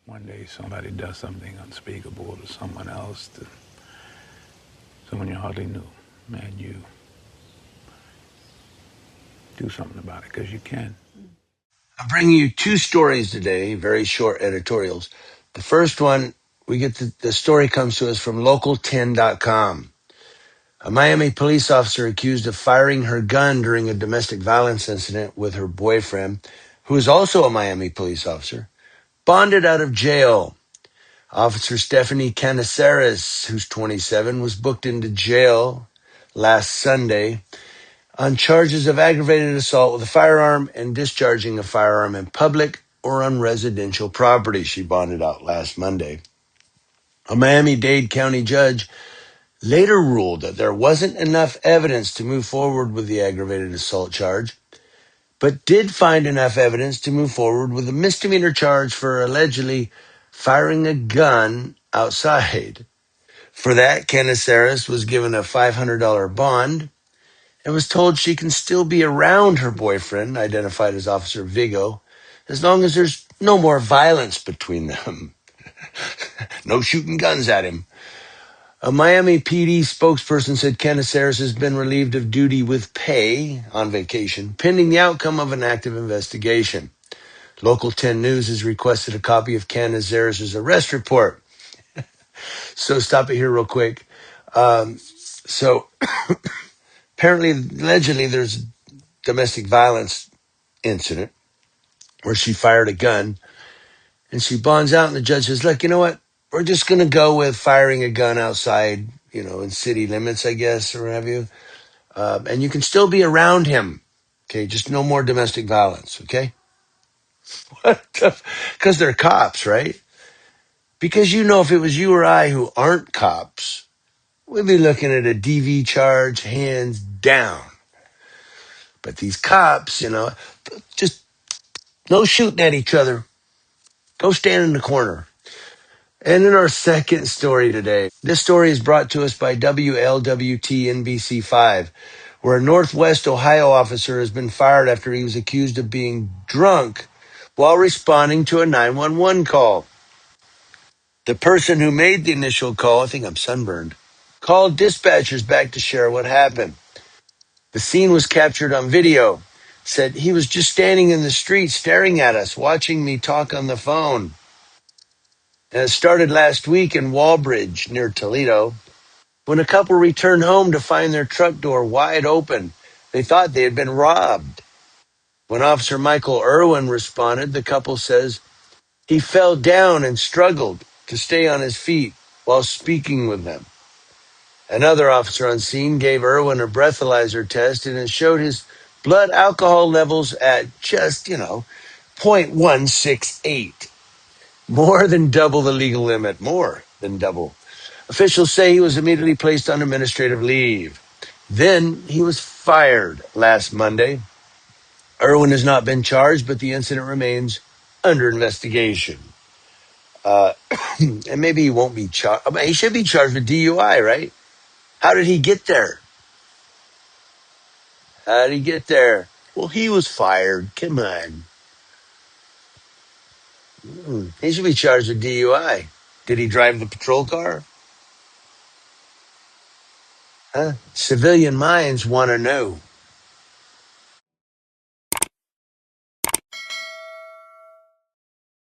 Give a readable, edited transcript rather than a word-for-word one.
one day somebody does something unspeakable to someone else, to someone you hardly knew, and you do something about it because you can. I'm bringing you two stories today, very short editorials. The first one, the story comes to us from local10.com. A Miami police officer accused of firing her gun during a domestic violence incident with her boyfriend, who is also a Miami police officer, bonded out of jail. Officer Stephanie Caniceres, who's 27, was booked into jail last Sunday on charges of aggravated assault with a firearm and discharging a firearm in public or on residential property. She bonded out last Monday. A Miami-Dade County judge later ruled that there wasn't enough evidence to move forward with the aggravated assault charge, but did find enough evidence to move forward with a misdemeanor charge for allegedly firing a gun outside. For that, Caniceres was given a $500 bond and was told she can still be around her boyfriend, identified as Officer Vigo, as long as there's no more violence between them. No shooting guns at him. A Miami PD spokesperson said Caniceres has been relieved of duty with pay on vacation, pending the outcome of an active investigation. Local 10 News has requested a copy of Caniceres' arrest report. So stop it here real quick. So apparently, allegedly, there's a domestic violence incident where she fired a gun and she bonds out, and the judge says, look, you know what? We're just going to go with firing a gun outside, in city limits, I guess, or what have you. And you can still be around him. Okay. Just no more domestic violence. Okay. Because they're cops, right? Because if it was you or I who aren't cops, we'd be looking at a DV charge hands down. But these cops, just no shooting at each other. Go stand in the corner. And in our second story today, this story is brought to us by WLWT NBC5, where a Northwest Ohio officer has been fired after he was accused of being drunk while responding to a 911 call. The person who made the initial call, I think I'm sunburned, called dispatchers back to share what happened. The scene was captured on video. Said he was just standing in the street staring at us, watching me talk on the phone. And it started last week in Walbridge near Toledo when a couple returned home to find their truck door wide open. They thought they had been robbed. When Officer Michael Irwin responded, the couple says he fell down and struggled to stay on his feet while speaking with them. Another officer on scene gave Irwin a breathalyzer test and it showed his blood alcohol levels at just, 0.168. More than double the legal limit. More than double. Officials say he was immediately placed on administrative leave. Then he was fired last Monday. Irwin has not been charged, but the incident remains under investigation. And maybe he won't be charged. He should be charged with DUI, right? How did he get there? How did he get there? Well, he was fired. Come on. He should be charged with DUI. Did he drive the patrol car? Huh? Civilian minds want to know.